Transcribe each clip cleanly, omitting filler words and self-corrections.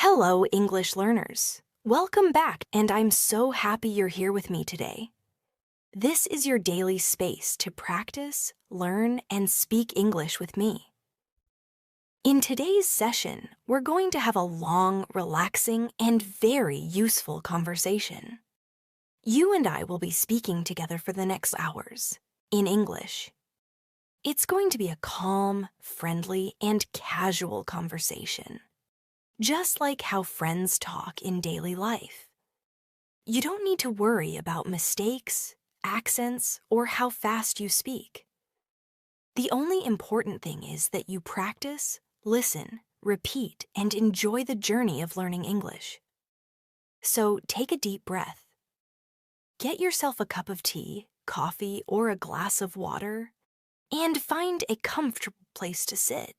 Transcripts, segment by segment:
Hello, English learners. Welcome back, and I'm so happy you're here with me today. This is your daily space to practice, learn, and speak English with me. In today's session, we're going to have a long, relaxing, and very useful conversation. You and I will be speaking together for the next hours, in English. It's going to be a calm, friendly, and casual conversation. Just like how friends talk in daily life. You don't need to worry about mistakes, accents, or how fast you speak. The only important thing is that you practice, listen, repeat, and enjoy the journey of learning English. So take a deep breath. Get yourself a cup of tea, coffee, or a glass of water, and find a comfortable place to sit.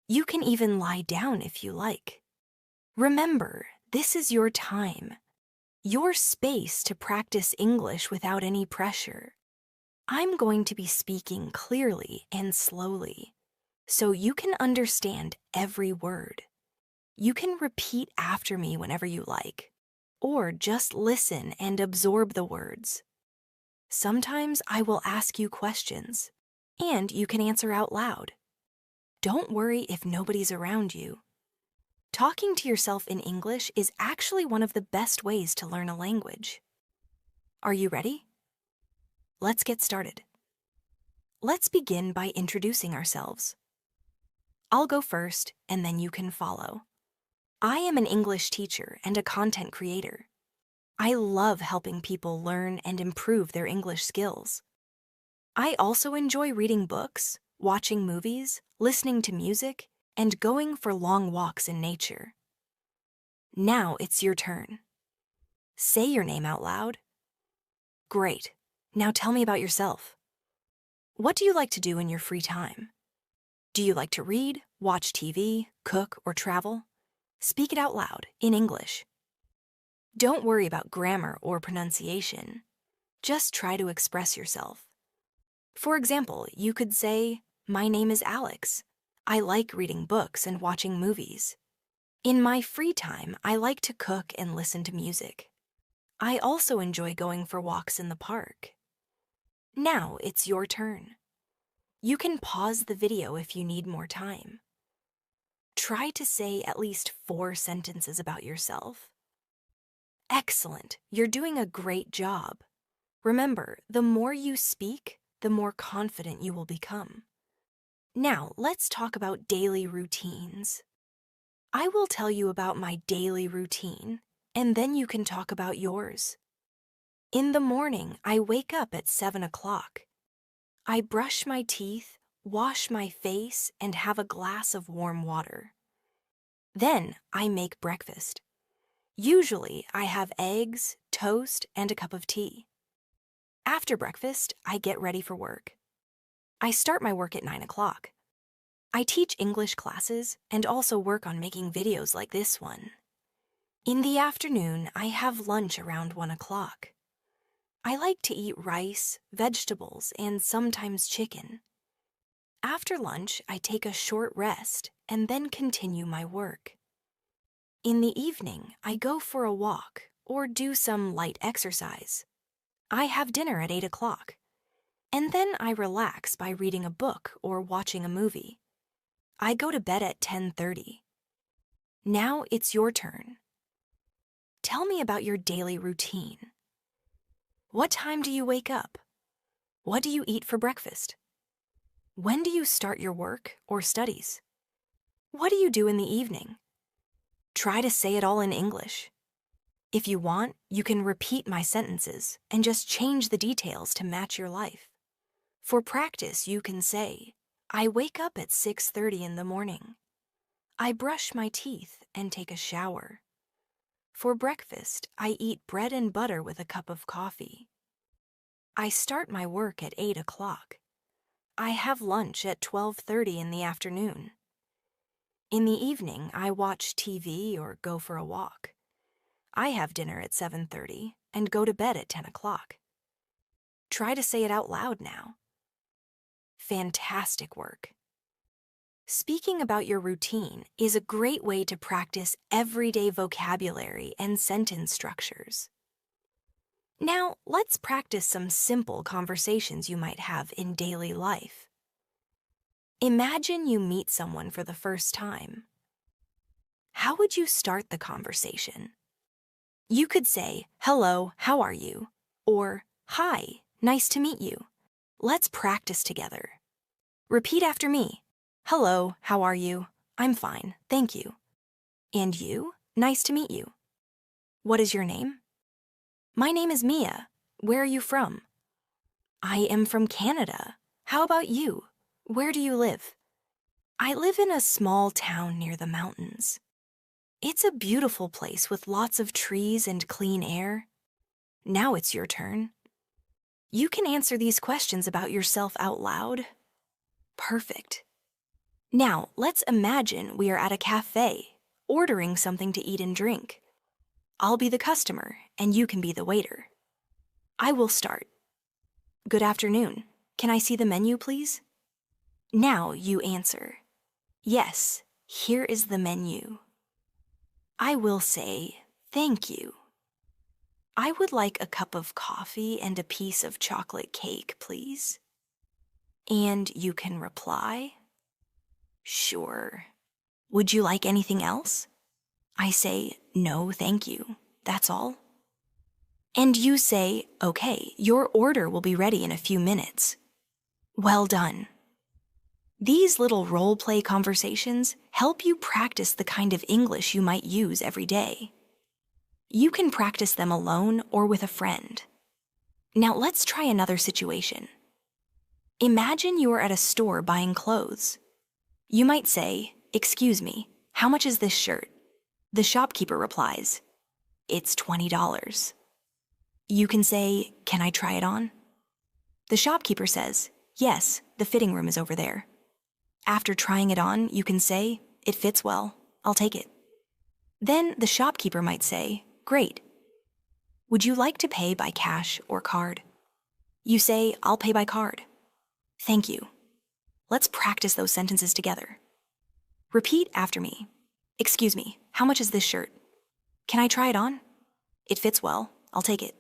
You can even lie down if you like. Remember, this is your time, your space to practice English without any pressure. I'm going to be speaking clearly and slowly, so you can understand every word. You can repeat after me whenever you like, or just listen and absorb the words. Sometimes I will ask you questions, and you can answer out loud. Don't worry if nobody's around you. Talking to yourself in English is actually one of the best ways to learn a language. Are you ready? Let's get started. Let's begin by introducing ourselves. I'll go first, and then you can follow. I am an English teacher and a content creator. I love helping people learn and improve their English skills. I also enjoy reading books, watching movies, listening to music, and going for long walks in nature. Now it's your turn. Say your name out loud. Great. Now tell me about yourself. What do you like to do in your free time? Do you like to read, watch TV, cook, or travel? Speak it out loud, in English. Don't worry about grammar or pronunciation. Just try to express yourself. For example, you could say, "My name is Alex. I like reading books and watching movies. In my free time, I like to cook and listen to music. I also enjoy going for walks in the park." Now it's your turn. You can pause the video if you need more time. Try to say at least 4 sentences about yourself. Excellent, you're doing a great job. Remember, the more you speak, the more confident you will become. Now, let's talk about daily routines. I will tell you about my daily routine, and then you can talk about yours. In the morning, I wake up at 7 o'clock. I brush my teeth, wash my face, and have a glass of warm water. Then, I make breakfast. Usually, I have eggs, toast, and a cup of tea. After breakfast, I get ready for work. I start my work at 9 o'clock. I teach English classes and also work on making videos like this one. In the afternoon, I have lunch around 1 o'clock. I like to eat rice, vegetables, and sometimes chicken. After lunch, I take a short rest and then continue my work. In the evening, I go for a walk or do some light exercise. I have dinner at 8 o'clock, and then I relax by reading a book or watching a movie. I go to bed at 10:30. Now it's your turn. Tell me about your daily routine. What time do you wake up? What do you eat for breakfast? When do you start your work or studies? What do you do in the evening? Try to say it all in English. If you want, you can repeat my sentences and just change the details to match your life. For practice, you can say, I wake up at 6:30 in the morning. I brush my teeth and take a shower. For breakfast, I eat bread and butter with a cup of coffee. I start my work at 8 o'clock. I have lunch at 12:30 in the afternoon. In the evening, I watch TV or go for a walk. I have dinner at 7:30 and go to bed at 10 o'clock. Try to say it out loud now. Fantastic work. Speaking about your routine is a great way to practice everyday vocabulary and sentence structures. Now, let's practice some simple conversations you might have in daily life. Imagine you meet someone for the first time. How would you start the conversation? You could say, "Hello, how are you?" Or, "Hi, nice to meet you. Let's practice together." Repeat after me. "Hello, how are you? I'm fine, thank you." "And you? Nice to meet you." "What is your name?" "My name is Mia. Where are you from?" "I am from Canada. How about you? Where do you live?" "I live in a small town near the mountains." "It's a beautiful place with lots of trees and clean air." Now it's your turn. You can answer these questions about yourself out loud. Perfect. Now, let's imagine we are at a cafe, ordering something to eat and drink. I'll be the customer, and you can be the waiter. I will start. "Good afternoon. Can I see the menu, please?" Now you answer. "Yes, here is the menu." I will say, "Thank you. I would like a cup of coffee and a piece of chocolate cake, please." And you can reply, "Sure. Would you like anything else?" I say, "No, thank you. That's all." And you say, "Okay, your order will be ready in a few minutes." Well done. These little role-play conversations help you practice the kind of English you might use every day. You can practice them alone or with a friend. Now let's try another situation. Imagine you are at a store buying clothes. You might say, "Excuse me, how much is this shirt?" The shopkeeper replies, "It's $20. You can say, "Can I try it on?" The shopkeeper says, "Yes, the fitting room is over there." After trying it on, you can say, "It fits well. I'll take it." Then the shopkeeper might say, "Great. Would you like to pay by cash or card?" You say, "I'll pay by card." Thank you. Let's practice those sentences together. Repeat after me. "Excuse me, how much is this shirt?" "Can I try it on?" "It fits well. I'll take it."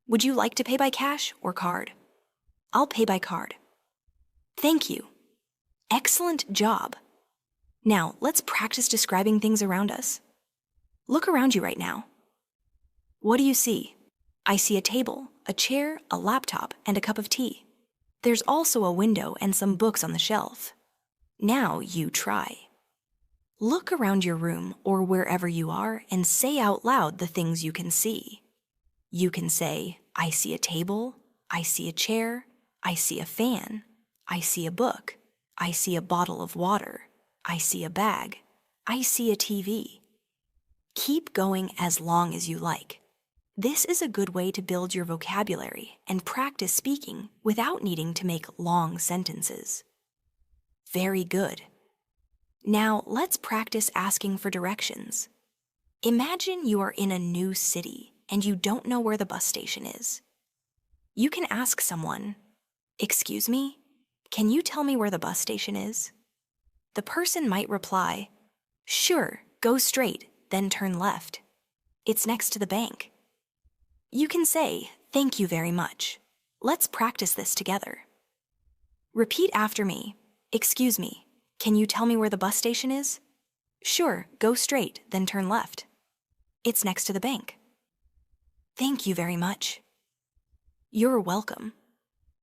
"Would you like to pay by cash or card?" "I'll pay by card." Thank you. Excellent job. Now, let's practice describing things around us. Look around you right now. What do you see? I see a table, a chair, a laptop, and a cup of tea. There's also a window and some books on the shelf. Now you try. Look around your room or wherever you are and say out loud the things you can see. You can say, "I see a table, I see a chair, I see a fan, I see a book, I see a bottle of water, I see a bag, I see a TV." Keep going as long as you like. This is a good way to build your vocabulary and practice speaking without needing to make long sentences. Very good. Now let's practice asking for directions. Imagine you are in a new city and you don't know where the bus station is. You can ask someone, "Excuse me, can you tell me where the bus station is?" The person might reply, "Sure, go straight, then turn left. It's next to the bank." You can say, "Thank you very much. Let's practice this together." Repeat after me. "Excuse me, can you tell me where the bus station is?" "Sure, go straight, then turn left. It's next to the bank." Thank you very much. You're welcome.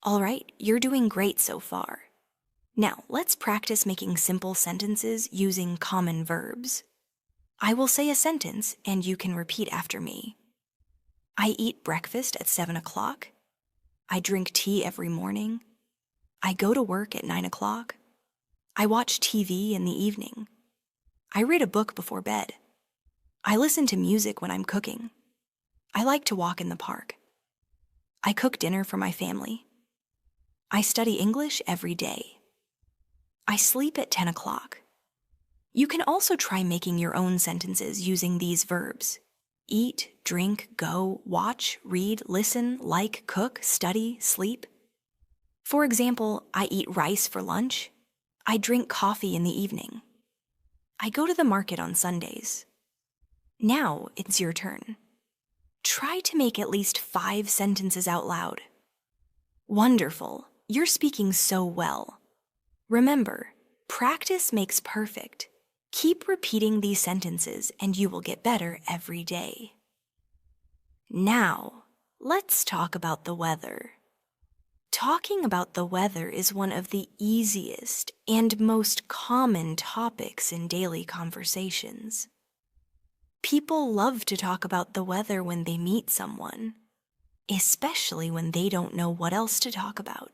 All right, you're doing great so far. Now, let's practice making simple sentences using common verbs. I will say a sentence and you can repeat after me. I eat breakfast at 7 o'clock. I drink tea every morning. I go to work at 9 o'clock. I watch TV in the evening. I read a book before bed. I listen to music when I'm cooking. I like to walk in the park. I cook dinner for my family. I study English every day. I sleep at 10 o'clock. You can also try making your own sentences using these verbs. Eat, drink, go, watch, read, listen, like, cook, study, sleep. For example, I eat rice for lunch. I drink coffee in the evening. I go to the market on Sundays. Now it's your turn. Try to make at least 5 sentences out loud. Wonderful. You're speaking so well. Remember, practice makes perfect. Keep repeating these sentences and you will get better every day. Now, let's talk about the weather. Talking about the weather is one of the easiest and most common topics in daily conversations. People love to talk about the weather when they meet someone, especially when they don't know what else to talk about.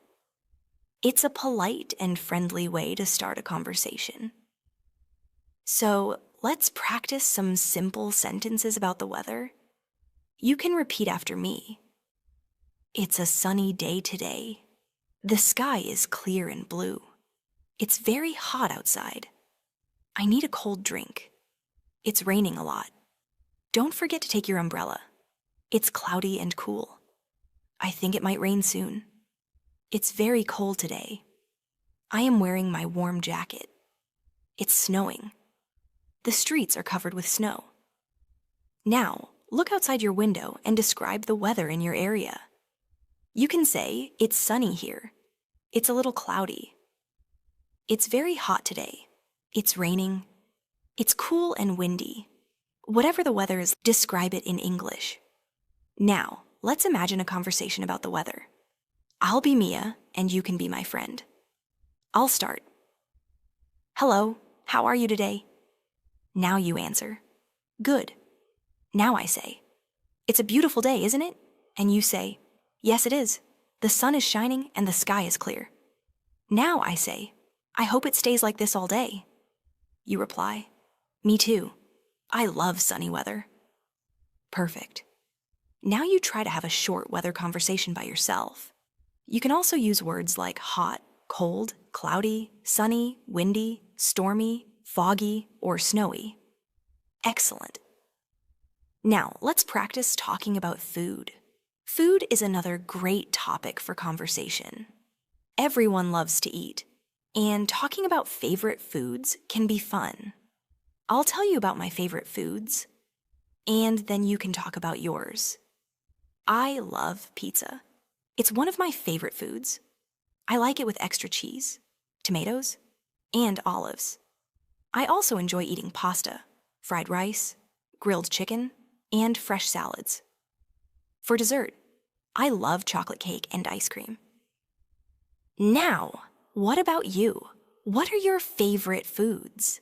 It's a polite and friendly way to start a conversation. So, let's practice some simple sentences about the weather. You can repeat after me. It's a sunny day today. The sky is clear and blue. It's very hot outside. I need a cold drink. It's raining a lot. Don't forget to take your umbrella. It's cloudy and cool. I think it might rain soon. It's very cold today. I am wearing my warm jacket. It's snowing. The streets are covered with snow. Now, look outside your window and describe the weather in your area. You can say, it's sunny here. It's a little cloudy. It's very hot today. It's raining. It's cool and windy. Whatever the weather is, describe it in English. Now, let's imagine a conversation about the weather. I'll be Mia, and you can be my friend. I'll start. Hello, how are you today? Now you answer. Good. Now I say, it's a beautiful day, isn't it? And you say, yes, it is. The sun is shining and the sky is clear. Now I say, I hope it stays like this all day. You reply, me too. I love sunny weather. Perfect. Now you try to have a short weather conversation by yourself. You can also use words like hot, cold, cloudy, sunny, windy, stormy, foggy, or snowy. Excellent. Now, let's practice talking about food. Food is another great topic for conversation. Everyone loves to eat, and talking about favorite foods can be fun. I'll tell you about my favorite foods, and then you can talk about yours. I love pizza. It's one of my favorite foods. I like it with extra cheese, tomatoes, and olives. I also enjoy eating pasta, fried rice, grilled chicken, and fresh salads. For dessert, I love chocolate cake and ice cream. Now, what about you? What are your favorite foods?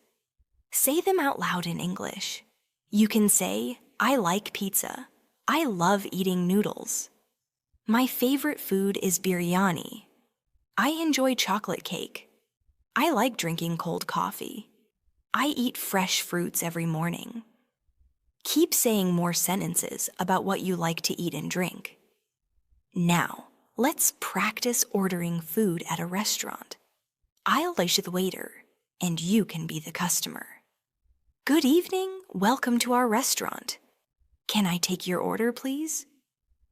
Say them out loud in English. You can say, I like pizza. I love eating noodles. My favorite food is biryani. I enjoy chocolate cake. I like drinking cold coffee. I eat fresh fruits every morning. Keep saying more sentences about what you like to eat and drink. Now, let's practice ordering food at a restaurant. I'll be the waiter, and you can be the customer. Good evening, welcome to our restaurant. Can I take your order, please?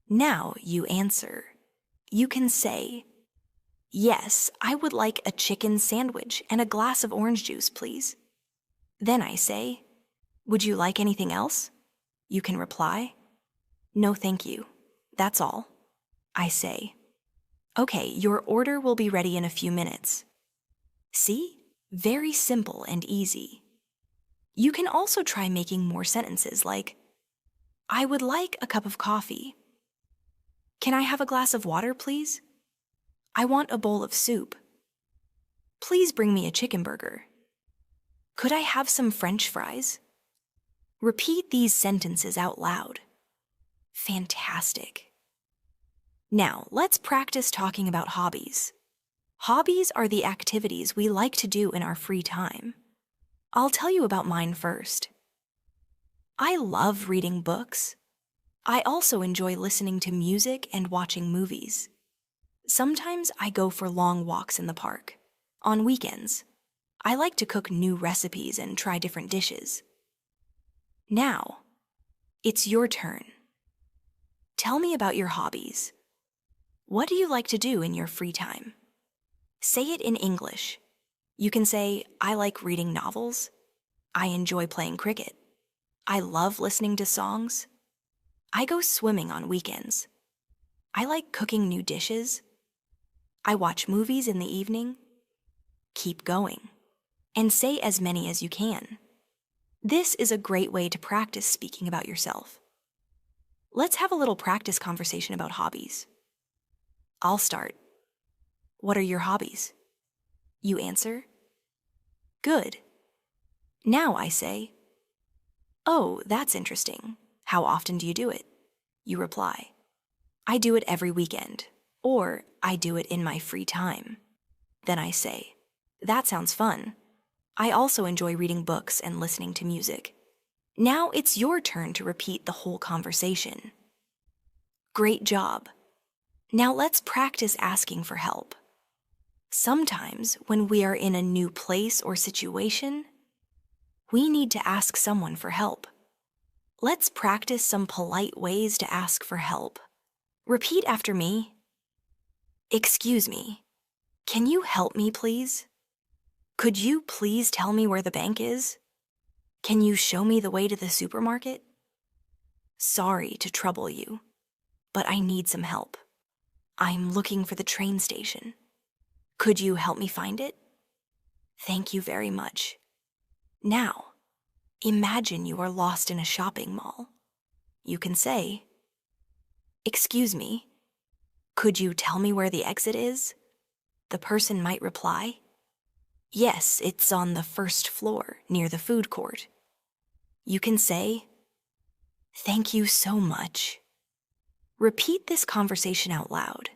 Now you answer. You can say, yes, I would like a chicken sandwich and a glass of orange juice, please. Then I say, would you like anything else? You can reply, no, thank you. That's all. I say, okay, your order will be ready in a few minutes. See? Very simple and easy. You can also try making more sentences like, I would like a cup of coffee. Can I have a glass of water, please? I want a bowl of soup. Please bring me a chicken burger. Could I have some French fries? Repeat these sentences out loud. Fantastic. Now, let's practice talking about hobbies. Hobbies are the activities we like to do in our free time. I'll tell you about mine first. I love reading books. I also enjoy listening to music and watching movies. Sometimes I go for long walks in the park. On weekends, I like to cook new recipes and try different dishes. Now, it's your turn. Tell me about your hobbies. What do you like to do in your free time? Say it in English. You can say, I like reading novels. I enjoy playing cricket. I love listening to songs. I go swimming on weekends. I like cooking new dishes. I watch movies in the evening. Keep going. And say as many as you can. This is a great way to practice speaking about yourself. Let's have a little practice conversation about hobbies. I'll start. What are your hobbies? You answer. Good. Now I say, oh, that's interesting. How often do you do it? You reply, I do it every weekend, or I do it in my free time. Then I say, that sounds fun. I also enjoy reading books and listening to music. Now it's your turn to repeat the whole conversation. Great job. Now let's practice asking for help. Sometimes when we are in a new place or situation, we need to ask someone for help. Let's practice some polite ways to ask for help. Repeat after me. Excuse me. Can you help me, please? Could you please tell me where the bank is? Can you show me the way to the supermarket? Sorry to trouble you, but I need some help. I'm looking for the train station. Could you help me find it? Thank you very much. Now, imagine you are lost in a shopping mall. You can say, excuse me, could you tell me where the exit is? The person might reply, yes, it's on the first floor near the food court. You can say, thank you so much. Repeat this conversation out loud.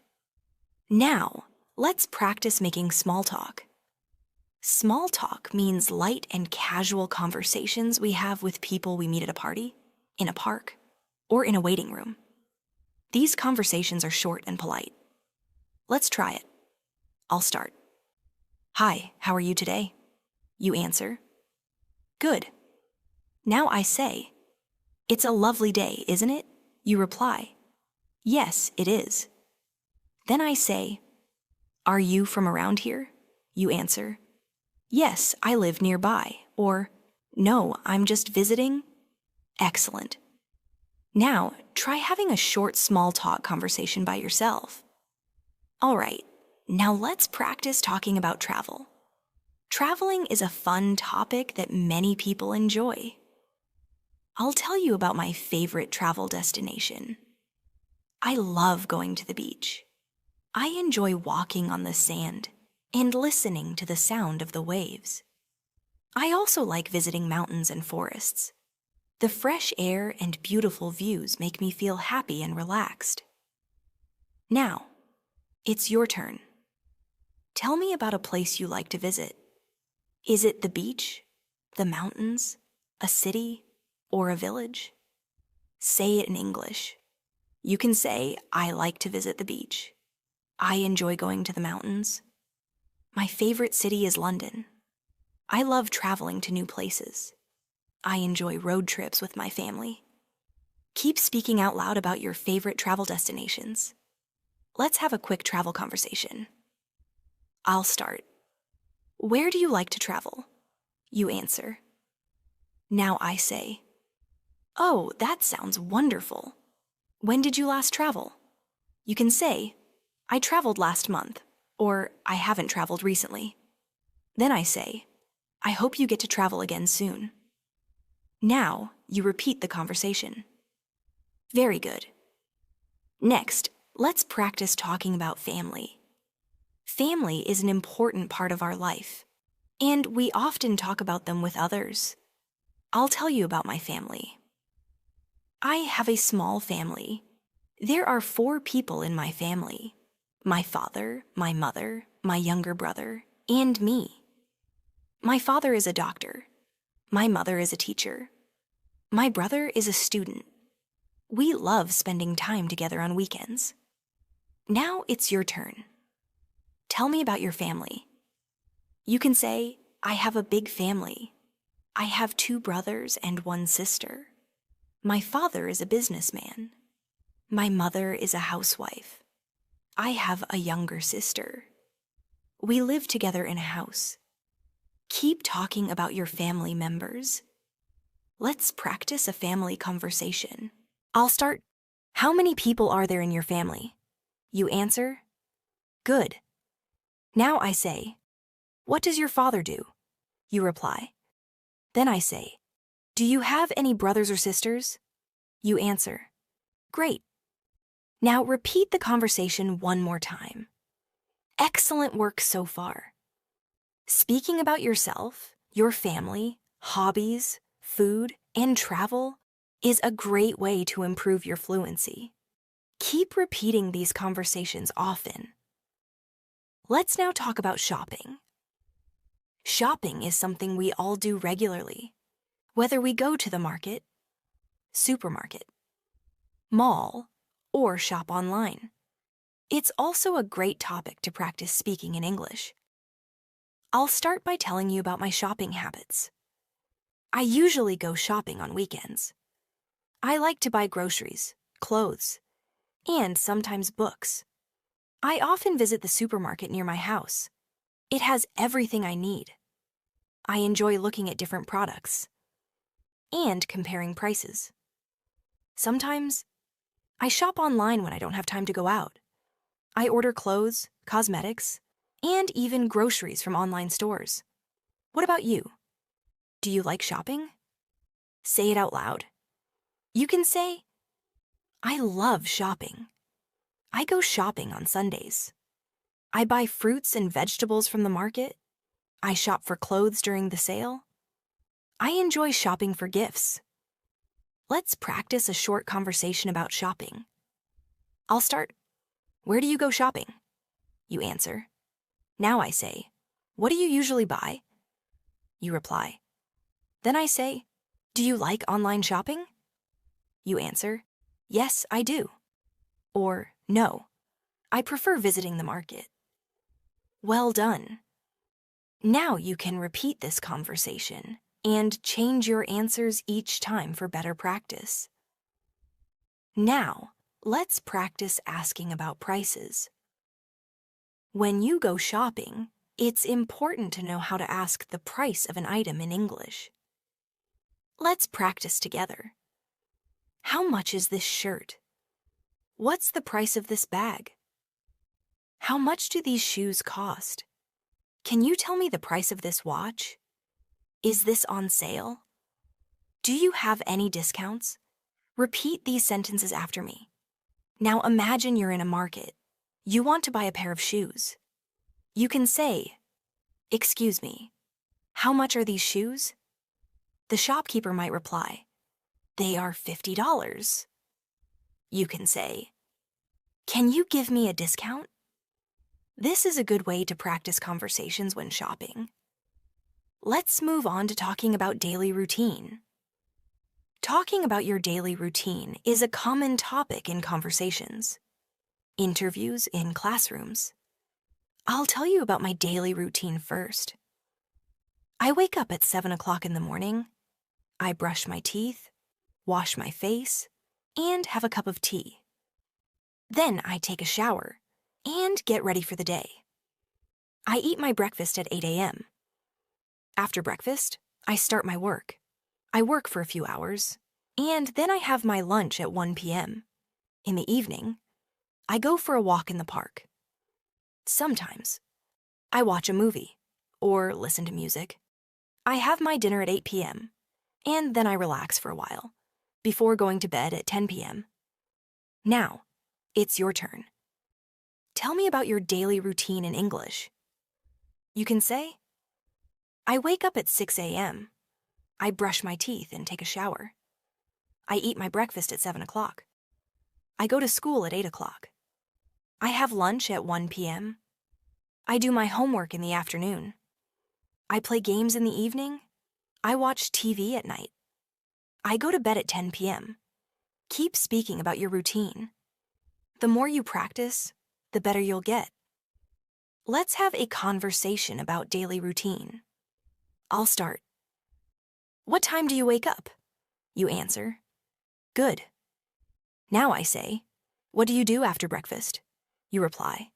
Now, let's practice making small talk. Small talk means light and casual conversations we have with people we meet at a party, in a park, or in a waiting room. These conversations are short and polite. Let's try it. I'll start. Hi, how are you today? You answer. Good. Now I say, it's a lovely day, isn't it? You reply. Yes, it is. Then I say, are you from around here? You answer. Yes, I live nearby. Or, no, I'm just visiting. Excellent. Now, try having a short small talk conversation by yourself. All right, now let's practice talking about travel. Traveling is a fun topic that many people enjoy. I'll tell you about my favorite travel destination. I love going to the beach. I enjoy walking on the sand and listening to the sound of the waves. I also like visiting mountains and forests. The fresh air and beautiful views make me feel happy and relaxed. Now, it's your turn. Tell me about a place you like to visit. Is it the beach, the mountains, a city, or a village? Say it in English. You can say, I like to visit the beach. I enjoy going to the mountains. My favorite city is London. I love traveling to new places. I enjoy road trips with my family. Keep speaking out loud about your favorite travel destinations. Let's have a quick travel conversation. I'll start. Where do you like to travel? You answer. Now I say, oh, that sounds wonderful. When did you last travel? You can say, I traveled last month, or I haven't traveled recently. Then I say, I hope you get to travel again soon. Now you repeat the conversation. Very good. Next, let's practice talking about family. Family is an important part of our life, and we often talk about them with others. I'll tell you about my family. I have a small family. There are 4 people in my family. My father, my mother, my younger brother, and me. My father is a doctor. My mother is a teacher. My brother is a student. We love spending time together on weekends. Now it's your turn. Tell me about your family. You can say, I have a big family. I have 2 brothers and 1 sister. My father is a businessman. My mother is a housewife. I have a younger sister. We live together in a house. Keep talking about your family members. Let's practice a family conversation. I'll start. How many people are there in your family? You answer, good. Now I say, what does your father do? You reply. Then I say, do you have any brothers or sisters? You answer, great. Now repeat the conversation one more time. Excellent work so far. Speaking about yourself, your family, hobbies, food, and travel is a great way to improve your fluency. Keep repeating these conversations often. Let's now talk about shopping. Shopping is something we all do regularly, whether we go to the market, supermarket, mall, or shop online. It's also a great topic to practice speaking in English. I'll start by telling you about my shopping habits. I usually go shopping on weekends. I like to buy groceries, clothes, and sometimes books. I often visit the supermarket near my house. It has everything I need. I enjoy looking at different products and comparing prices. Sometimes I shop online when I don't have time to go out. I order clothes, cosmetics, and even groceries from online stores. What about you? Do you like shopping? Say it out loud. You can say, I love shopping. I go shopping on Sundays. I buy fruits and vegetables from the market. I shop for clothes during the sale. I enjoy shopping for gifts. Let's practice a short conversation about shopping. I'll start. Where do you go shopping? You answer. Now I say, what do you usually buy? You reply. Then I say, do you like online shopping? You answer, yes, I do. Or, no, I prefer visiting the market. Well done. Now you can repeat this conversation and change your answers each time for better practice. Now, let's practice asking about prices. When you go shopping, it's important to know how to ask the price of an item in English. Let's practice together. How much is this shirt? What's the price of this bag? How much do these shoes cost? Can you tell me the price of this watch? Is this on sale? Do you have any discounts? Repeat these sentences after me. Now imagine you're in a market. You want to buy a pair of shoes. You can say, excuse me, how much are these shoes? The shopkeeper might reply, they are $50. You can say, can you give me a discount? This is a good way to practice conversations when shopping. Let's move on to talking about daily routine. Talking about your daily routine is a common topic in conversations. Interviews in classrooms. I'll tell you about my daily routine first. I wake up at 7 o'clock in the morning. I brush my teeth, wash my face, and have a cup of tea. Then I take a shower and get ready for the day. I eat my breakfast at 8 a.m. After breakfast, I start my work. I work for a few hours, and then I have my lunch at 1 p.m. In the evening, I go for a walk in the park. Sometimes, I watch a movie or listen to music. I have my dinner at 8 p.m., and then I relax for a while, before going to bed at 10 p.m. Now, it's your turn. Tell me about your daily routine in English. You can say, I wake up at 6 a.m. I brush my teeth and take a shower. I eat my breakfast at 7 o'clock. I go to school at 8 o'clock. I have lunch at 1 p.m. I do my homework in the afternoon. I play games in the evening. I watch TV at night. I go to bed at 10 p.m. Keep speaking about your routine. The more you practice, the better you'll get. Let's have a conversation about daily routine. I'll start. What time do you wake up? You answer. Good. Now I say, what do you do after breakfast? You reply.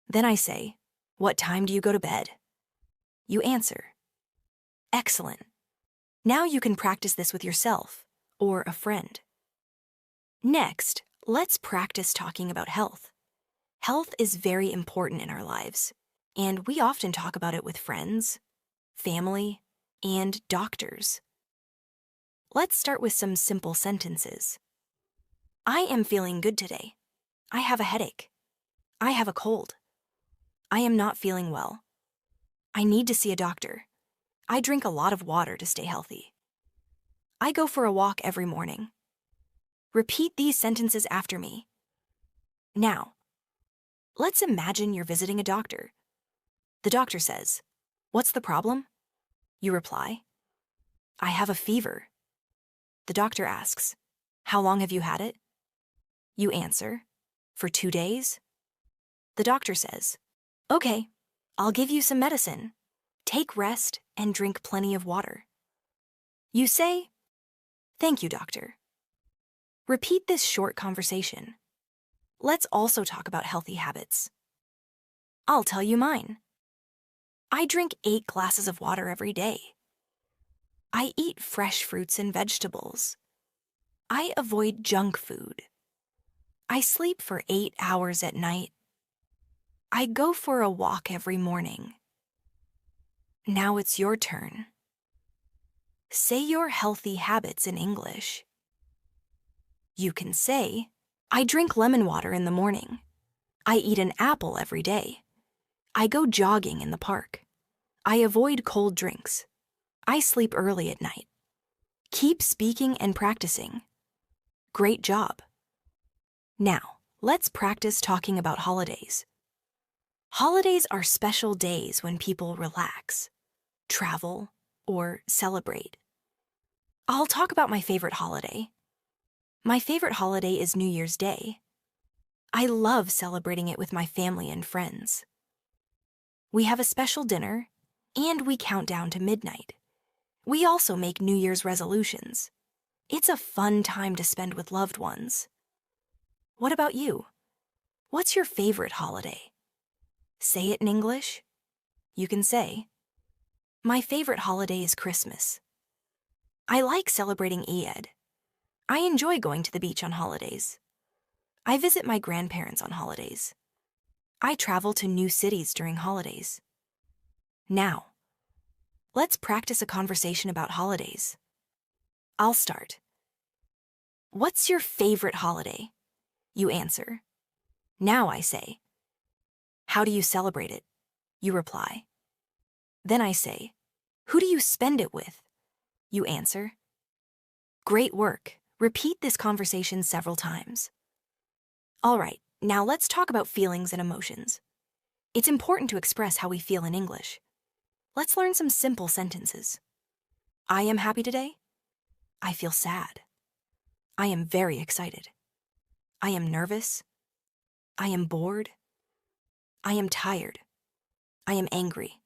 Then I say, what time do you go to bed? You answer, Excellent. Now you can practice this with yourself or a friend. Next, let's practice talking about health. Health is very important in our lives, and we often talk about it with friends, family, and doctors. Let's start with some simple sentences. I am feeling good today. I have a headache. I have a cold. I am not feeling well. I need to see a doctor. I drink a lot of water to stay healthy. I go for a walk every morning. Repeat these sentences after me. Now, let's imagine you're visiting a doctor. The doctor says, "What's the problem?" You reply, "I have a fever." The doctor asks, "How long have you had it?" You answer, "For 2 days." The doctor says, "Okay, I'll give you some medicine. Take rest and drink plenty of water." You say, "Thank you, doctor." Repeat this short conversation. Let's also talk about healthy habits. I'll tell you mine. I drink 8 glasses of water every day. I eat fresh fruits and vegetables. I avoid junk food. I sleep for 8 hours at night. I go for a walk every morning. Now it's your turn. Say your healthy habits in English. You can say, I drink lemon water in the morning. I eat an apple every day. I go jogging in the park. I avoid cold drinks. I sleep early at night. Keep speaking and practicing. Great job. Now, let's practice talking about holidays. Holidays are special days when people relax, travel, or celebrate. I'll talk about my favorite holiday. My favorite holiday is New Year's Day. I love celebrating it with my family and friends. We have a special dinner, and we count down to midnight. We also make New Year's resolutions. It's a fun time to spend with loved ones. What about you? What's your favorite holiday? Say it in English. You can say, my favorite holiday is Christmas. I like celebrating Eid. I enjoy going to the beach on holidays. I visit my grandparents on holidays. I travel to new cities during holidays. Now, let's practice a conversation about holidays. I'll start. What's your favorite holiday? You answer. Now I say. How do you celebrate it? You reply. Then I say, who do you spend it with? You answer. Great work. Repeat this conversation several times. All right, now let's talk about feelings and emotions. It's important to express how we feel in English. Let's learn some simple sentences. I am happy today. I feel sad. I am very excited. I am nervous. I am bored. I am tired. I am angry.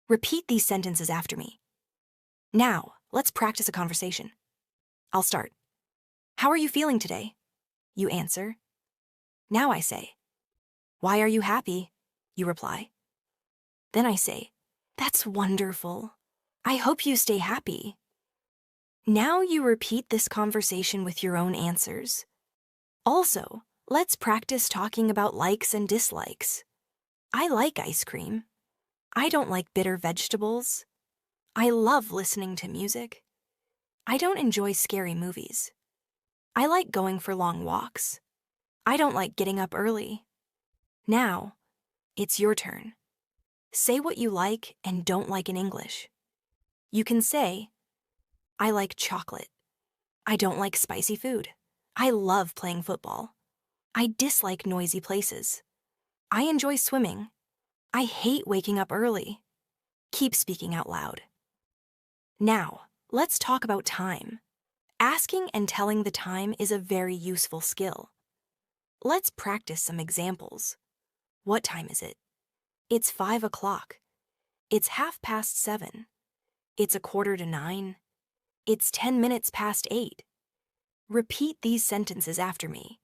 Repeat these sentences after me. Now, let's practice a conversation. I'll start. How are you feeling today? You answer. Now I say. Why are you happy? You reply. Then I say, that's wonderful. I hope you stay happy. Now you repeat this conversation with your own answers. Also, let's practice talking about likes and dislikes. I like ice cream. I don't like bitter vegetables. I love listening to music. I don't enjoy scary movies. I like going for long walks. I don't like getting up early. Now, it's your turn. Say what you like and don't like in English. You can say, I like chocolate. I don't like spicy food. I love playing football. I dislike noisy places. I enjoy swimming. I hate waking up early. Keep speaking out loud. Now, let's talk about time. Asking and telling the time is a very useful skill. Let's practice some examples. What time is it? It's 5 o'clock. It's 7:30. It's 8:45. It's 10 minutes past 8. Repeat these sentences after me.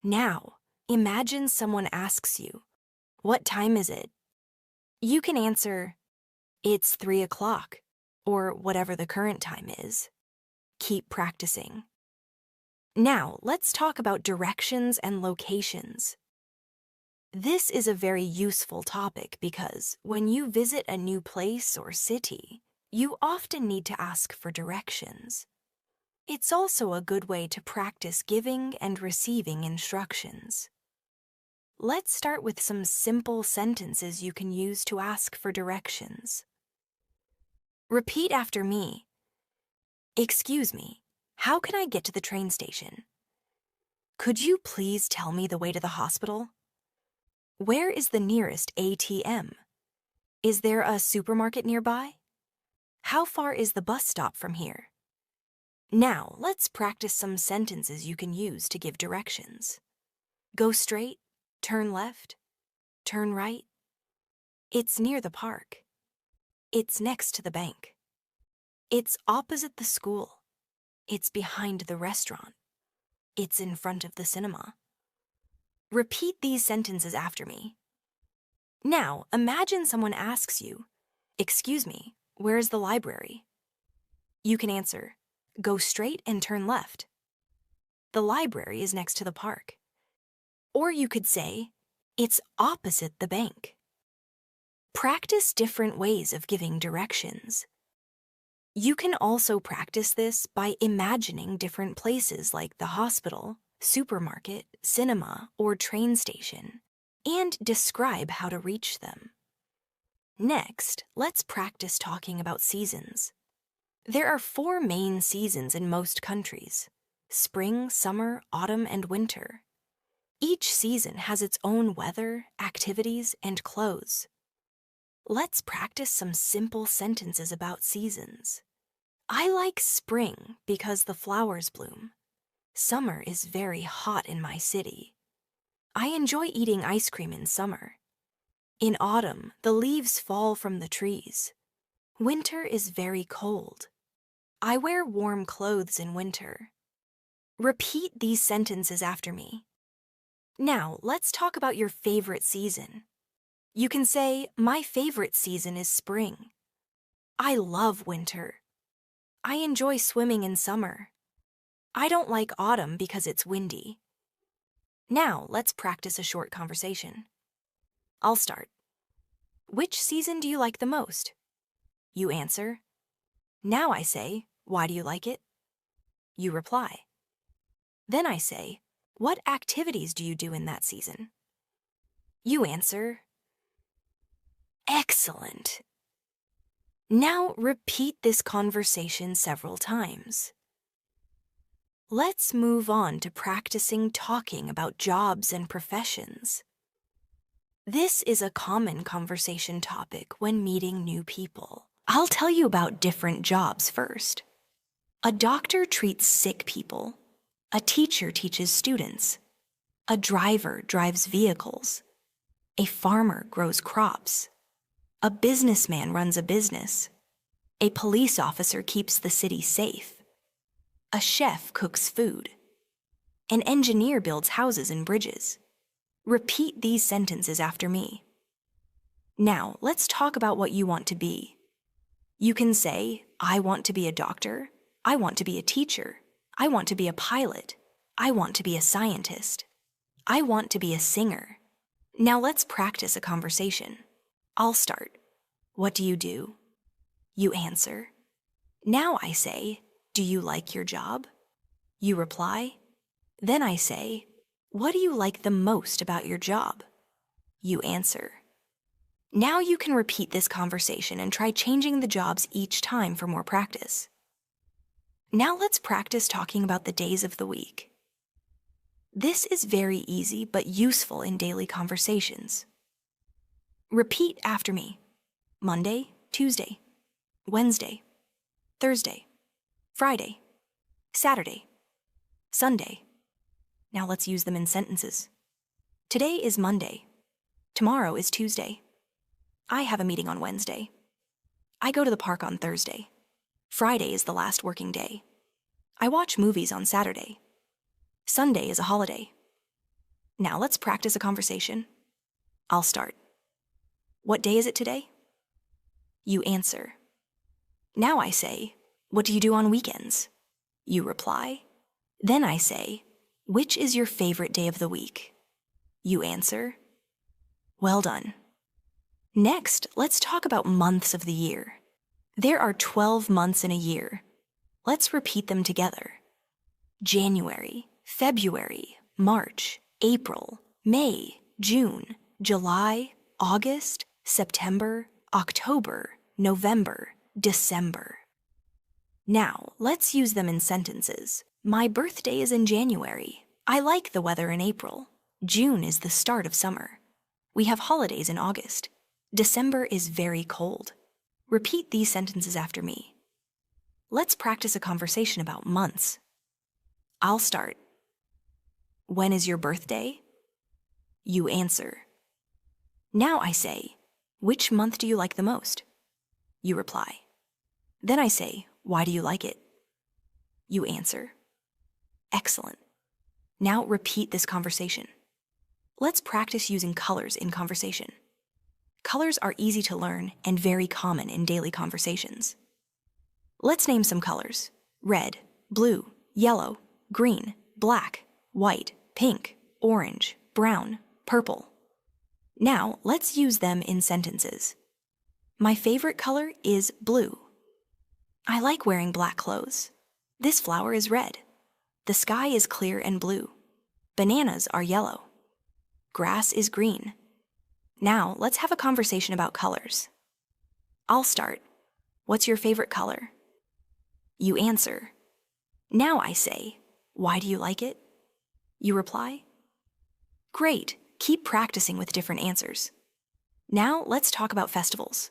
Now, imagine someone asks you, what time is it? You can answer, it's 3 o'clock. or whatever the current time is. Keep practicing. Now, let's talk about directions and locations. This is a very useful topic because when you visit a new place or city, you often need to ask for directions. It's also a good way to practice giving and receiving instructions. Let's start with some simple sentences you can use to ask for directions. Repeat after me. Excuse me, how can I get to the train station? Could you please tell me the way to the hospital? Where is the nearest ATM? Is there a supermarket nearby? How far is the bus stop from here? Now, let's practice some sentences you can use to give directions. Go straight, turn left, turn right. It's near the park. It's next to the bank. It's opposite the school. It's behind the restaurant. It's in front of the cinema. Repeat these sentences after me. Now, imagine someone asks you, "Excuse me, where is the library?" You can answer, "Go straight and turn left. The library is next to the park." Or you could say, "It's opposite the bank." Practice different ways of giving directions. You can also practice this by imagining different places like the hospital, supermarket, cinema, or train station, and describe how to reach them. Next, let's practice talking about seasons. There are 4 main seasons in most countries: spring, summer, autumn, and winter. Each season has its own weather, activities, and clothes. Let's practice some simple sentences about seasons. I like spring because the flowers bloom. Summer is very hot in my city. I enjoy eating ice cream in summer. In autumn, the leaves fall from the trees. Winter is very cold. I wear warm clothes in winter. Repeat these sentences after me. Now, let's talk about your favorite season. You can say, "My favorite season is spring." I love winter. I enjoy swimming in summer. I don't like autumn because it's windy. Now, let's practice a short conversation. I'll start. Which season do you like the most? You answer. Now I say, why do you like it? You reply. Then I say, what activities do you do in that season? You answer, excellent. Now repeat this conversation several times. Let's move on to practicing talking about jobs and professions. This is a common conversation topic when meeting new people. I'll tell you about different jobs first. A doctor treats sick people. A teacher teaches students. A driver drives vehicles. A farmer grows crops. A businessman runs a business. A police officer keeps the city safe. A chef cooks food. An engineer builds houses and bridges. Repeat these sentences after me. Now, let's talk about what you want to be. You can say, I want to be a doctor. I want to be a teacher. I want to be a pilot. I want to be a scientist. I want to be a singer. Now let's practice a conversation. I'll start. What do you do? You answer. Now I say, do you like your job? You reply. Then I say, what do you like the most about your job? You answer. Now you can repeat this conversation and try changing the jobs each time for more practice. Now let's practice talking about the days of the week. This is very easy but useful in daily conversations. Repeat after me. Monday, Tuesday, Wednesday, Thursday, Friday, Saturday, Sunday. Now let's use them in sentences. Today is Monday. Tomorrow is Tuesday. I have a meeting on Wednesday. I go to the park on Thursday. Friday is the last working day. I watch movies on Saturday. Sunday is a holiday. Now let's practice a conversation. I'll start. What day is it today? You answer. Now I say, what do you do on weekends? You reply. Then I say, which is your favorite day of the week? You answer. Well done. Next, let's talk about months of the year. There are 12 months in a year. Let's repeat them together. January, February, March, April, May, June, July, August, September, October, November, December. Now, let's use them in sentences. My birthday is in January. I like the weather in April. June is the start of summer. We have holidays in August. December is very cold. Repeat these sentences after me. Let's practice a conversation about months. I'll start. When is your birthday? You answer. Now I say, which month do you like the most? You reply. Then I say, why do you like it? You answer. Excellent. Now repeat this conversation. Let's practice using colors in conversation. Colors are easy to learn and very common in daily conversations. Let's name some colors. Red, blue, yellow, green, black, white, pink, orange, brown, purple. Now let's use them in sentences. My favorite color is blue. I like wearing black clothes. This flower is red. The sky is clear and blue. Bananas are yellow. Grass is green. Now let's have a conversation about colors. I'll start. What's your favorite color? You answer. Now I say, why do you like it? You reply. Great. Keep practicing with different answers. Now let's talk about festivals.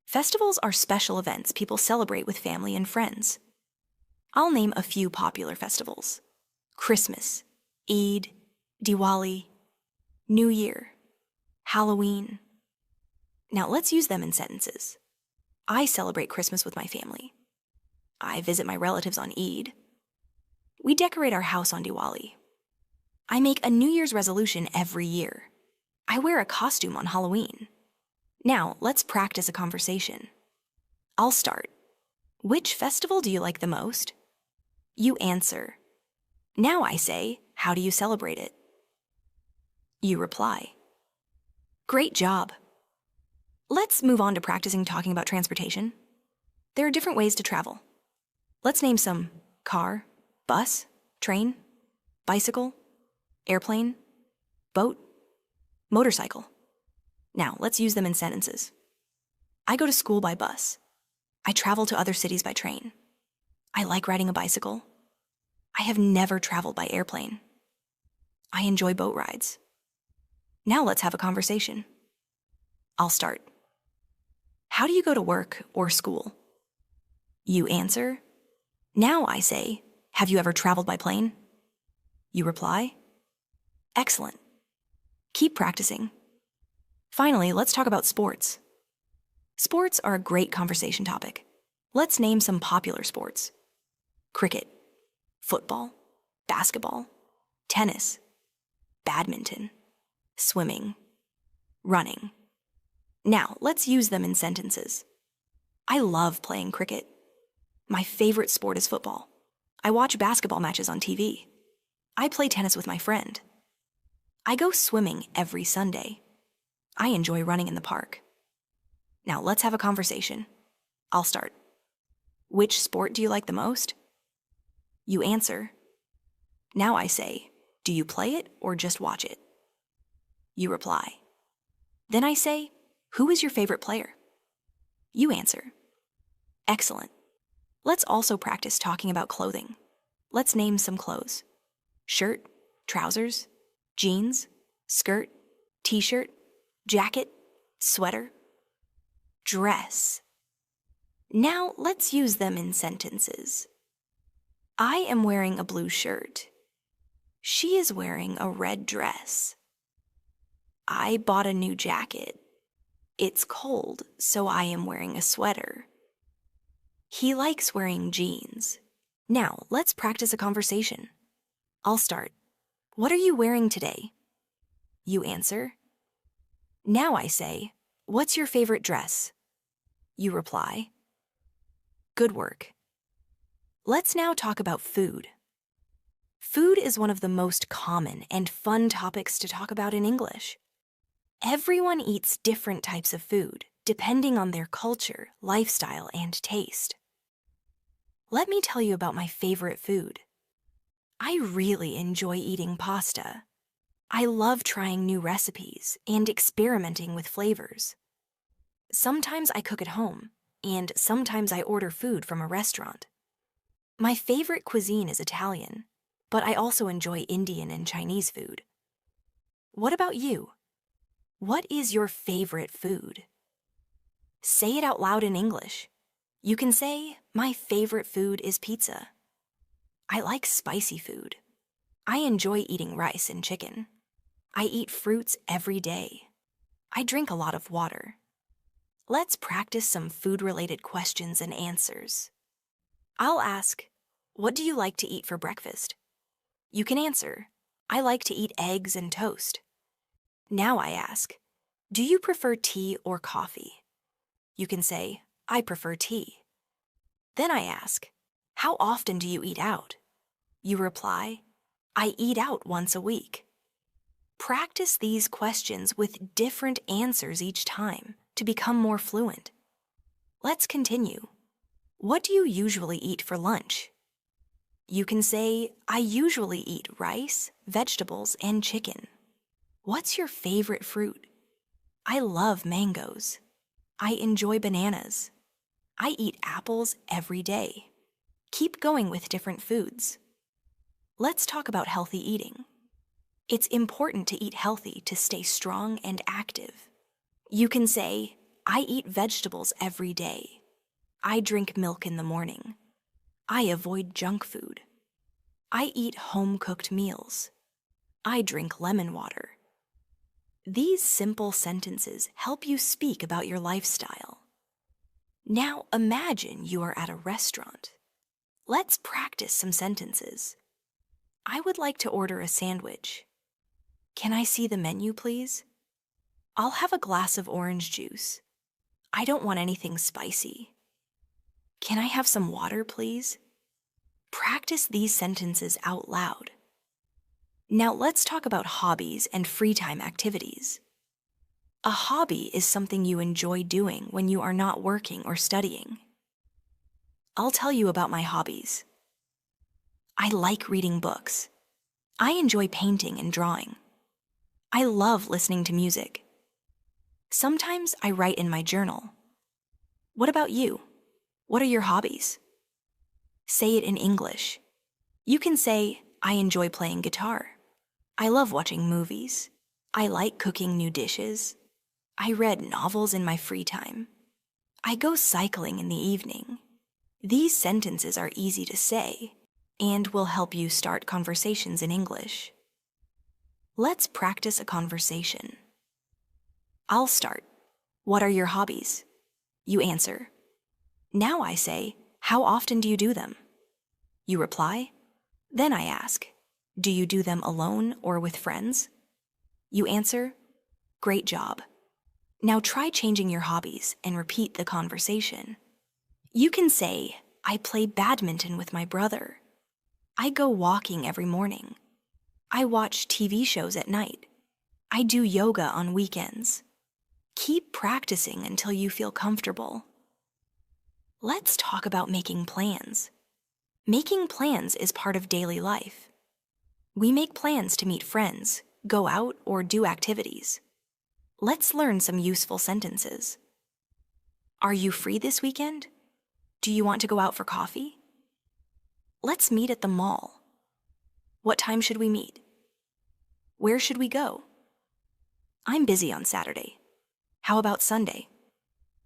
Festivals are special events people celebrate with family and friends. I'll name a few popular festivals. Christmas, Eid, Diwali, New Year, Halloween. Now let's use them in sentences. I celebrate Christmas with my family. I visit my relatives on Eid. We decorate our house on Diwali. I make a New Year's resolution every year. I wear a costume on Halloween. Now let's practice a conversation. I'll start. Which festival do you like the most? You answer. Now I say, how do you celebrate it? You reply. Great job. Let's move on to practicing talking about transportation. There are different ways to travel. Let's name some: car, bus, train, bicycle, airplane, boat, motorcycle. Now, let's use them in sentences. I go to school by bus. I travel to other cities by train. I like riding a bicycle. I have never traveled by airplane. I enjoy boat rides. Now let's have a conversation. I'll start. How do you go to work or school? You answer. Now I say, have you ever traveled by plane? You reply. Excellent. Keep practicing. Finally, let's talk about sports. Sports are a great conversation topic. Let's name some popular sports. Cricket, football, basketball, tennis, badminton, swimming, running. Now, let's use them in sentences. I love playing cricket. My favorite sport is football. I watch basketball matches on TV. I play tennis with my friend. I go swimming every Sunday. I enjoy running in the park. Now, let's have a conversation. I'll start. Which sport do you like the most? You answer. Now I say, do you play it or just watch it? You reply. Then I say, who is your favorite player? You answer. Excellent. Let's also practice talking about clothing. Let's name some clothes. Shirt, trousers, jeans, skirt, t-shirt, jacket, sweater, dress. Now let's use them in sentences. I am wearing a blue shirt. She is wearing a red dress. I bought a new jacket. It's cold, so I am wearing a sweater. He likes wearing jeans. Now let's practice a conversation. I'll start. What are you wearing today? You answer. Now I say, what's your favorite dress? You reply. Good work. Let's now talk about food. Food is one of the most common and fun topics to talk about in English. Everyone eats different types of food, depending on their culture, lifestyle, and taste. Let me tell you about my favorite food. I really enjoy eating pasta. I love trying new recipes and experimenting with flavors. Sometimes I cook at home, and sometimes I order food from a restaurant. My favorite cuisine is Italian, but I also enjoy Indian and Chinese food. What about you? What is your favorite food? Say it out loud in English. You can say, my favorite food is pizza. I like spicy food. I enjoy eating rice and chicken. I eat fruits every day. I drink a lot of water. Let's practice some food-related questions and answers. I'll ask, what do you like to eat for breakfast? You can answer, I like to eat eggs and toast. Now I ask, do you prefer tea or coffee? You can say, I prefer tea. Then I ask, how often do you eat out? You reply, I eat out once a week. Practice these questions with different answers each time to become more fluent. Let's continue. What do you usually eat for lunch? You can say, I usually eat rice, vegetables, and chicken. What's your favorite fruit? I love mangoes. I enjoy bananas. I eat apples every day. Keep going with different foods. Let's talk about healthy eating. It's important to eat healthy to stay strong and active. You can say, I eat vegetables every day. I drink milk in the morning. I avoid junk food. I eat home-cooked meals. I drink lemon water. These simple sentences help you speak about your lifestyle. Now imagine you are at a restaurant. Let's practice some sentences. I would like to order a sandwich. Can I see the menu, please? I'll have a glass of orange juice. I don't want anything spicy. Can I have some water, please? Practice these sentences out loud. Now let's talk about hobbies and free time activities. A hobby is something you enjoy doing when you are not working or studying. I'll tell you about my hobbies. I like reading books. I enjoy painting and drawing. I love listening to music. Sometimes I write in my journal. What about you? What are your hobbies? Say it in English. You can say, I enjoy playing guitar. I love watching movies. I like cooking new dishes. I read novels in my free time. I go cycling in the evening. These sentences are easy to say and will help you start conversations in English. Let's practice a conversation. I'll start. What are your hobbies? You answer. Now I say, how often do you do them? You reply. Then I ask, do you do them alone or with friends? You answer, great job. Now try changing your hobbies and repeat the conversation. You can say, I play badminton with my brother. I go walking every morning. I watch TV shows at night. I do yoga on weekends. Keep practicing until you feel comfortable. Let's talk about making plans. Making plans is part of daily life. We make plans to meet friends, go out, or do activities. Let's learn some useful sentences. Are you free this weekend? Do you want to go out for coffee? Let's meet at the mall. What time should we meet? Where should we go? I'm busy on Saturday. How about Sunday?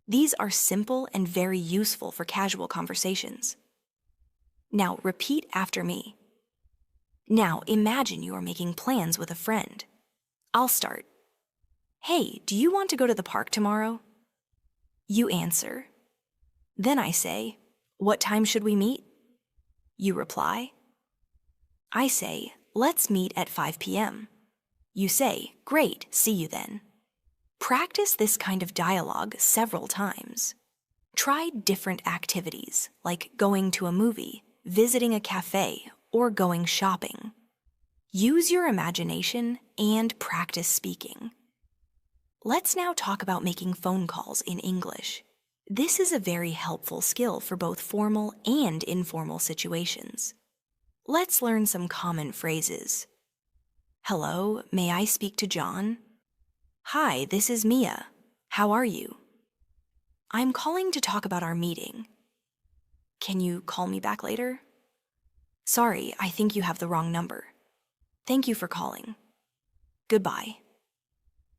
These are simple and very useful for casual conversations. Now repeat after me. Now imagine you are making plans with a friend. I'll start. Hey, do you want to go to the park tomorrow? You answer. Then I say, what time should we meet? You reply. I say, let's meet at 5 p.m. You say, great, see you then. Practice this kind of dialogue several times. Try different activities, like going to a movie, visiting a cafe, or going shopping. Use your imagination and practice speaking. Let's now talk about making phone calls in English. This is a very helpful skill for both formal and informal situations. Let's learn some common phrases. Hello, may I speak to John? Hi, this is Mia. How are you? I'm calling to talk about our meeting. Can you call me back later? Sorry, I think you have the wrong number. Thank you for calling. Goodbye.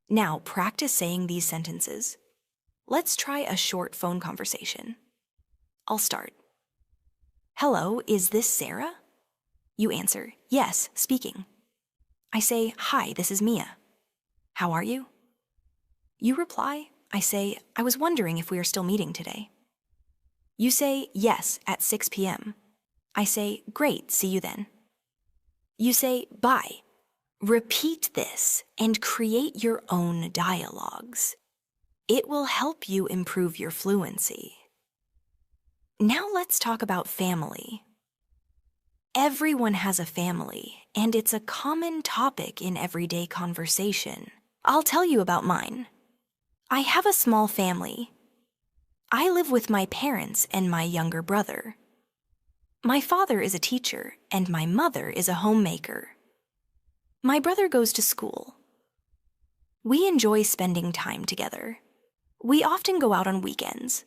Now practice saying these sentences. Let's try a short phone conversation. I'll start. Hello, is this Sarah? You answer, yes, speaking. I say, hi, this is Mia. How are you? You reply, I say, I was wondering if we are still meeting today. You say, yes, at 6 p.m. I say, great, see you then. You say, bye. Repeat this and create your own dialogues. It will help you improve your fluency. Now let's talk about family. Everyone has a family, and it's a common topic in everyday conversation. I'll tell you about mine. I have a small family. I live with my parents and my younger brother. My father is a teacher, and my mother is a homemaker. My brother goes to school. We enjoy spending time together. We often go out on weekends.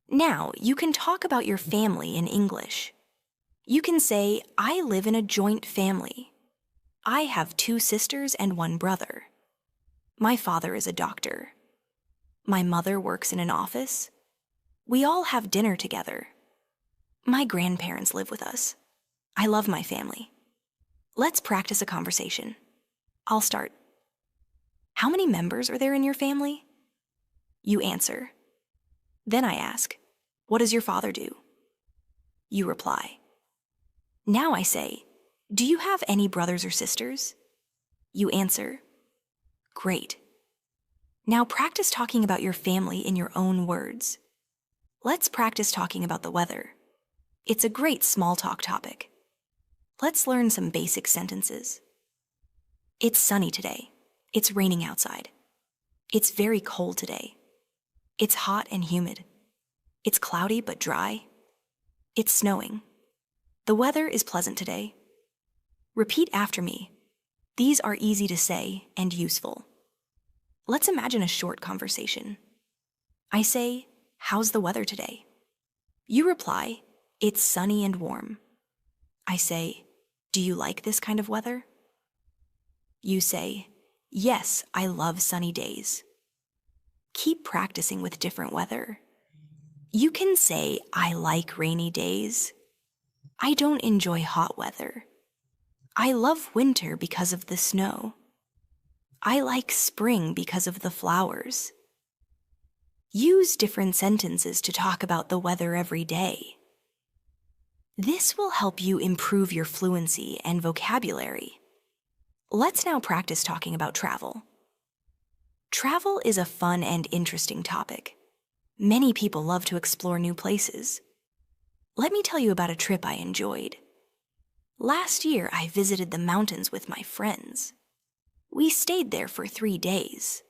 Now, you can talk about your family in English. You can say, I live in a joint family. I have 2 sisters and 1 brother. My father is a doctor. My mother works in an office. We all have dinner together. My grandparents live with us. I love my family. Let's practice a conversation. I'll start. How many members are there in your family? You answer. Then I ask, what does your father do? You reply. Now I say, do you have any brothers or sisters? You answer, great. Now practice talking about your family in your own words. Let's practice talking about the weather. It's a great small talk topic. Let's learn some basic sentences. It's sunny today. It's raining outside. It's very cold today. It's hot and humid. It's cloudy but dry. It's snowing. The weather is pleasant today. Repeat after me. These are easy to say and useful. Let's imagine a short conversation. I say, how's the weather today? You reply, it's sunny and warm. I say, do you like this kind of weather? You say, yes, I love sunny days. Keep practicing with different weather. You can say, I like rainy days. I don't enjoy hot weather. I love winter because of the snow. I like spring because of the flowers. Use different sentences to talk about the weather every day. This will help you improve your fluency and vocabulary. Let's now practice talking about travel. Travel is a fun and interesting topic. Many people love to explore new places. Let me tell you about a trip I enjoyed. Last year, I visited the mountains with my friends. We stayed there for 3 days.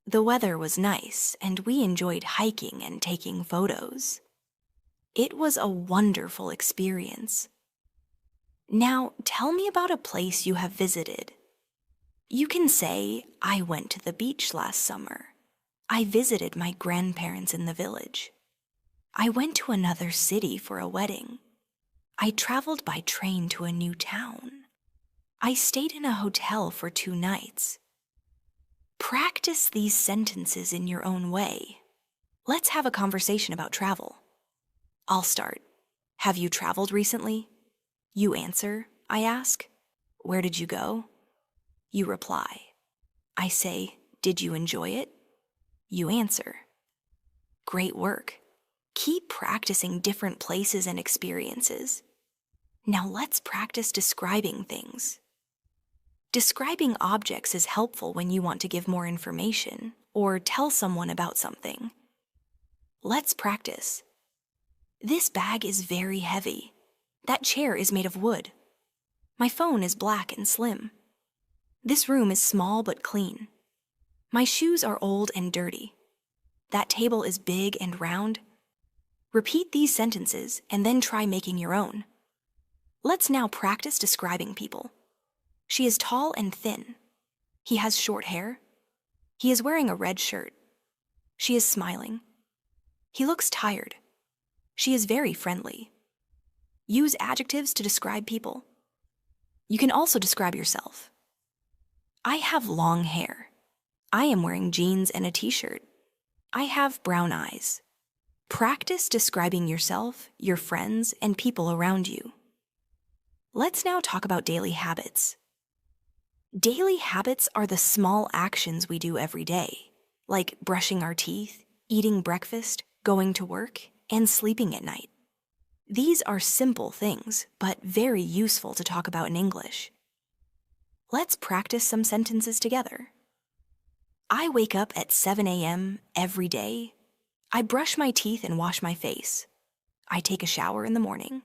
The weather was nice, and we enjoyed hiking and taking photos. It was a wonderful experience. Now, tell me about a place you have visited. You can say, I went to the beach last summer. I visited my grandparents in the village. I went to another city for a wedding. I traveled by train to a new town. I stayed in a hotel for 2 nights. Practice these sentences in your own way. Let's have a conversation about travel. I'll start. Have you traveled recently? You answer, I ask. Where did you go? You reply. I say, did you enjoy it? You answer. Great work. Keep practicing different places and experiences. Now let's practice describing things. Describing objects is helpful when you want to give more information or tell someone about something. Let's practice. This bag is very heavy. That chair is made of wood. My phone is black and slim. This room is small but clean. My shoes are old and dirty. That table is big and round. Repeat these sentences and then try making your own. Let's now practice describing people. She is tall and thin. He has short hair. He is wearing a red shirt. She is smiling. He looks tired. She is very friendly. Use adjectives to describe people. You can also describe yourself. I have long hair. I am wearing jeans and a t-shirt. I have brown eyes. Practice describing yourself, your friends, and people around you. Let's now talk about daily habits. Daily habits are the small actions we do every day, like brushing our teeth, eating breakfast, going to work, and sleeping at night. These are simple things, but very useful to talk about in English. Let's practice some sentences together. I wake up at 7 a.m. every day. I brush my teeth and wash my face. I take a shower in the morning.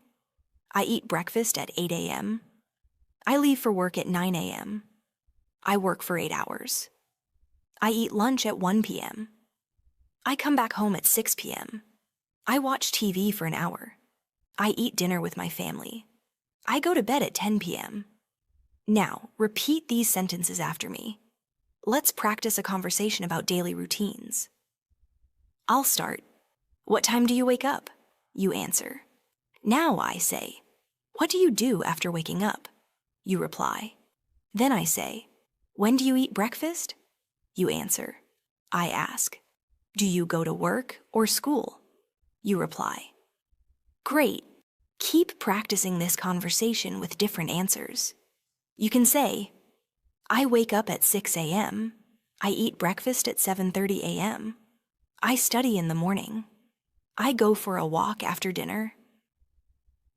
I eat breakfast at 8 a.m. I leave for work at 9 a.m. I work for 8 hours. I eat lunch at 1 p.m. I come back home at 6 p.m. I watch TV for an hour. I eat dinner with my family. I go to bed at 10 p.m. Now, repeat these sentences after me. Let's practice a conversation about daily routines. I'll start. What time do you wake up? You answer. Now I say, what do you do after waking up? You reply. Then I say, when do you eat breakfast? You answer. I ask, do you go to work or school? You reply. Great. Keep practicing this conversation with different answers. You can say, I wake up at 6 a.m. I eat breakfast at 7:30 a.m. I study in the morning. I go for a walk after dinner.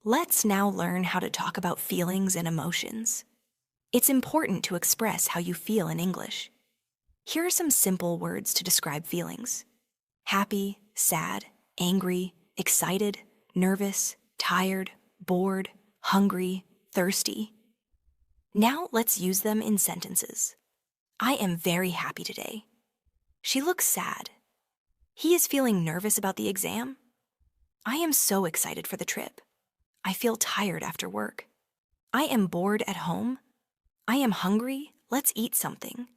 Let's now learn how to talk about feelings and emotions. It's important to express how you feel in English. Here are some simple words to describe feelings: happy, sad, angry, excited, nervous, tired, bored, hungry, thirsty. Now let's use them in sentences. I am very happy today. She looks sad. He is feeling nervous about the exam. I am so excited for the trip. I feel tired after work. I am bored at home. I am hungry. Let's eat something.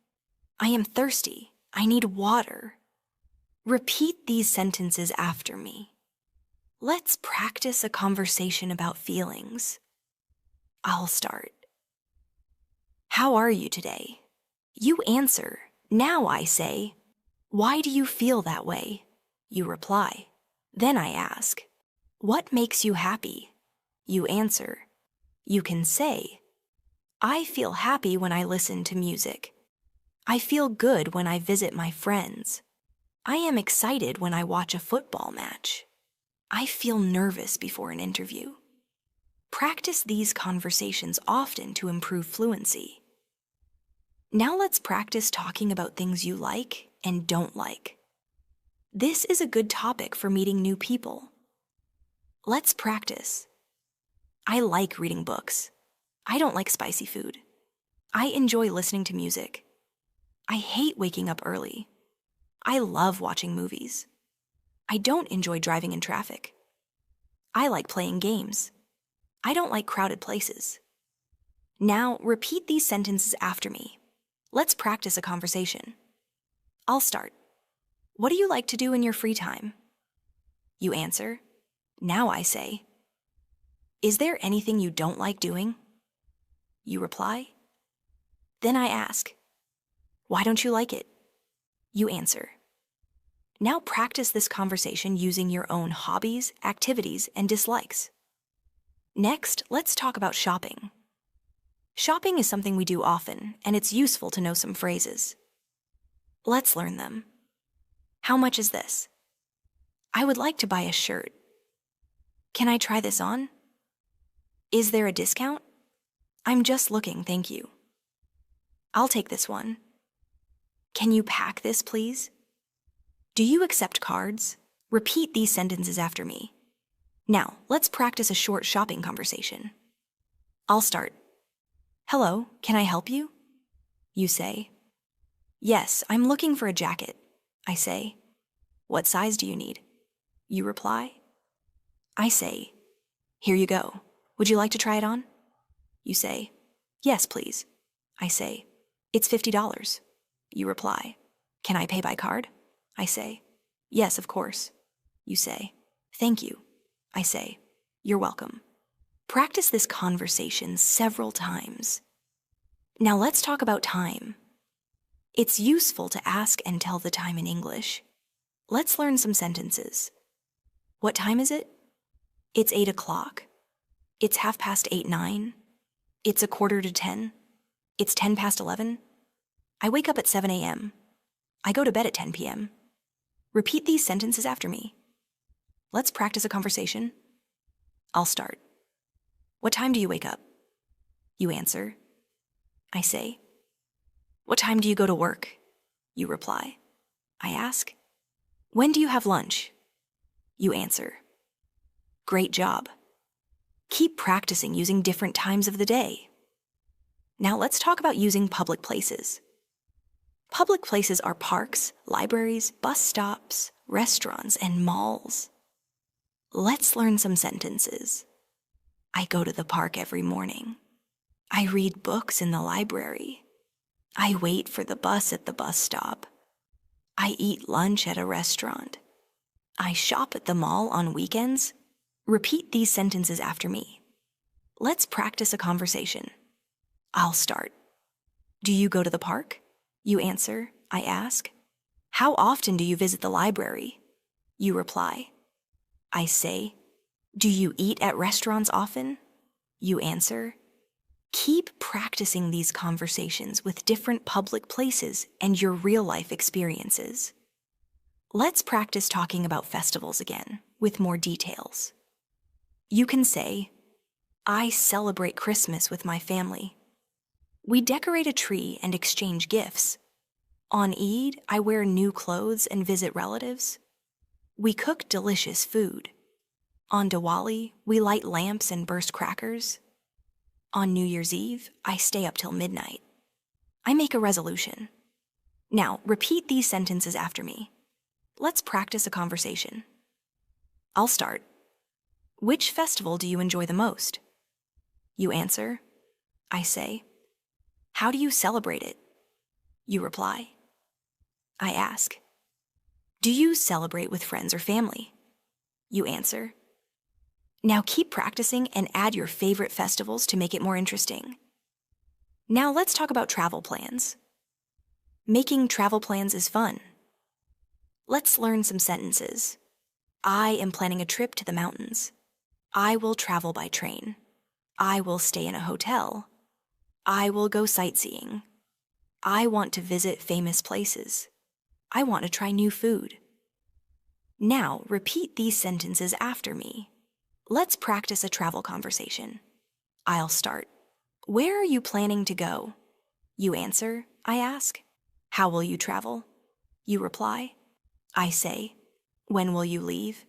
I am thirsty. I need water. Repeat these sentences after me. Let's practice a conversation about feelings. I'll start. How are you today? You answer. Now I say, why do you feel that way? You reply. Then I ask, what makes you happy? You answer. You can say, I feel happy when I listen to music. I feel good when I visit my friends. I am excited when I watch a football match. I feel nervous before an interview. Practice these conversations often to improve fluency. Now let's practice talking about things you like and don't like. This is a good topic for meeting new people. Let's practice. I like reading books. I don't like spicy food. I enjoy listening to music. I hate waking up early. I love watching movies. I don't enjoy driving in traffic. I like playing games. I don't like crowded places. Now, repeat these sentences after me. Let's practice a conversation. I'll start. What do you like to do in your free time? You answer. Now I say, is there anything you don't like doing? You reply. Then I ask, why don't you like it? You answer. Now practice this conversation using your own hobbies, activities, and dislikes. Next, let's talk about shopping. Shopping is something we do often, and it's useful to know some phrases. Let's learn them. How much is this? I would like to buy a shirt. Can I try this on? Is there a discount? I'm just looking, thank you. I'll take this one. Can you pack this, please? Do you accept cards? Repeat these sentences after me. Now, let's practice a short shopping conversation. I'll start. Hello, can I help you? You say. Yes, I'm looking for a jacket. I say. What size do you need? You reply. I say. Here you go. Would you like to try it on? You say. Yes, please. I say. It's $50. You reply. Can I pay by card? I say. Yes, of course. You say. Thank you. I say. You're welcome. Practice this conversation several times. Now let's talk about time. It's useful to ask and tell the time in English. Let's learn some sentences. What time is it? It's 8 o'clock. It's 9:30. It's 9:45. It's 11:10. I wake up at 7 a.m. I go to bed at 10 p.m. Repeat these sentences after me. Let's practice a conversation. I'll start. What time do you wake up? You answer. I say. What time do you go to work? You reply. I ask. When do you have lunch? You answer. Great job. Keep practicing using different times of the day. Now let's talk about using public places. Public places are parks, libraries, bus stops, restaurants, and malls. Let's learn some sentences. I go to the park every morning. I read books in the library. I wait for the bus at the bus stop. I eat lunch at a restaurant. I shop at the mall on weekends. Repeat these sentences after me. Let's practice a conversation. I'll start. Do you go to the park? You answer. I ask. How often do you visit the library? You reply. I say. Do you eat at restaurants often? You answer. Keep practicing these conversations with different public places and your real-life experiences. Let's practice talking about festivals again, with more details. You can say, I celebrate Christmas with my family. We decorate a tree and exchange gifts. On Eid, I wear new clothes and visit relatives. We cook delicious food. On Diwali, we light lamps and burst crackers. On New Year's Eve, I stay up till midnight. I make a resolution. Now, repeat these sentences after me. Let's practice a conversation. I'll start. Which festival do you enjoy the most? You answer. I say. How do you celebrate it? You reply. I ask. Do you celebrate with friends or family? You answer. Now keep practicing and add your favorite festivals to make it more interesting. Now let's talk about travel plans. Making travel plans is fun. Let's learn some sentences. I am planning a trip to the mountains. I will travel by train. I will stay in a hotel. I will go sightseeing. I want to visit famous places. I want to try new food. Now repeat these sentences after me. Let's practice a travel conversation. I'll start. Where are you planning to go? You answer. I ask. How will you travel? You reply. I say. When will you leave?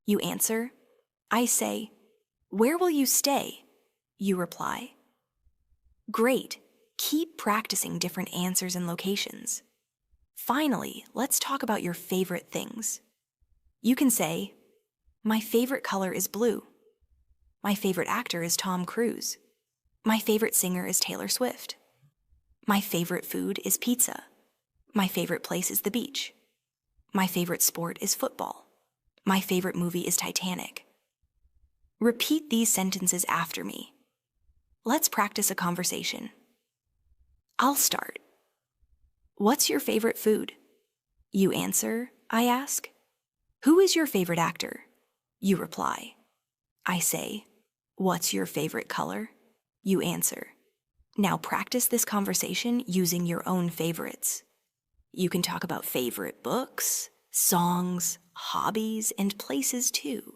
You answer. I say. Where will you stay? You reply. Great. Keep practicing different answers and locations. Finally, let's talk about your favorite things. You can say, my favorite color is blue. My favorite actor is Tom Cruise. My favorite singer is Taylor Swift. My favorite food is pizza. My favorite place is the beach. My favorite sport is football. My favorite movie is Titanic. Repeat these sentences after me. Let's practice a conversation. I'll start. What's your favorite food? You answer. I ask. Who is your favorite actor? You reply. I say. What's your favorite color? You answer. Now practice this conversation using your own favorites. You can talk about favorite books, songs, hobbies, and places too.